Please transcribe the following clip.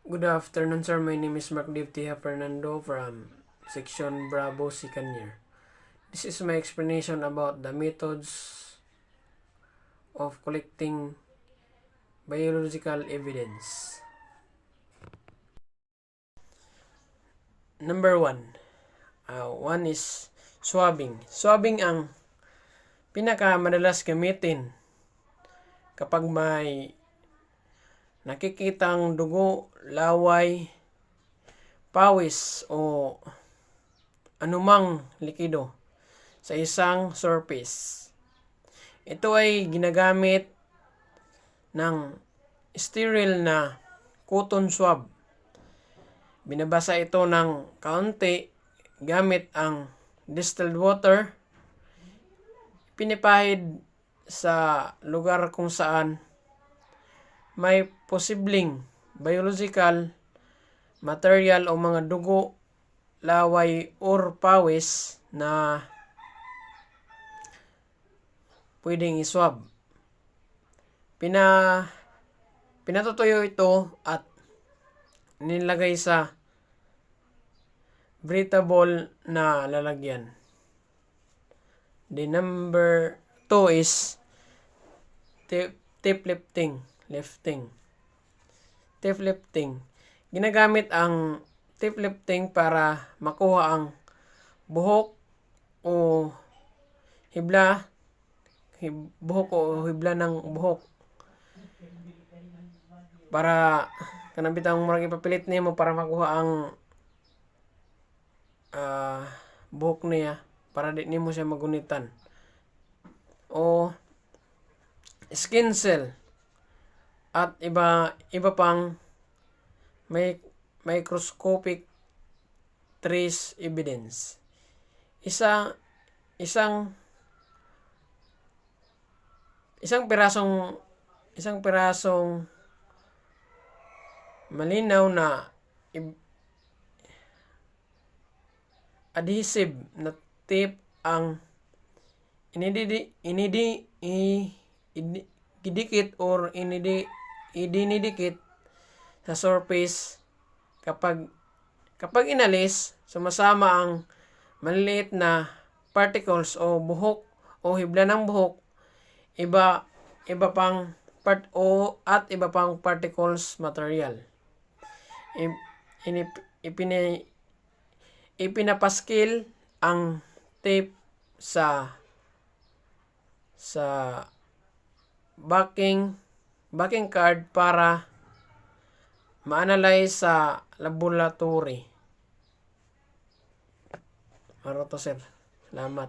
Good afternoon, sir. My name is Mark Divtia Fernando from Section Bravo second year. This is my explanation about the methods of collecting biological evidence. Number 1. One is swabbing. Swabbing ang pinakamadalas gamitin kapag may nakikitang dugo, laway, pawis o anumang likido sa isang surface. Ito ay ginagamit ng sterile na cotton swab. Binabasa ito ng kaunti gamit ang distilled water. Pinipahid sa lugar kung saan may posibleng biological material o mga dugo, laway, or pawis na pwedeng iswab. Pinatutuyo ito at nilagay sa breathable na lalagyan. The number 2 is tape lifting. Tape lifting. Ginagamit ang tape lifting para makuha ang buhok o hibla ng buhok. Para kanang bitang murag ipapilit nimo para makuha ang buhok niya para di nimo siya magunitan. O skin cell at iba pang may microscopic trace evidence. Isang pirasong malinaw na adhesive na tape ang ididikit or idinidikit sa surface. Kapag inalis, sumasama ang maliliit na particles o buhok o hibla ng buhok, iba pang particles material. Ipinapaskil ang tape sa backing card para ma-analyze sa laboratory. Ano to, sir? Salamat.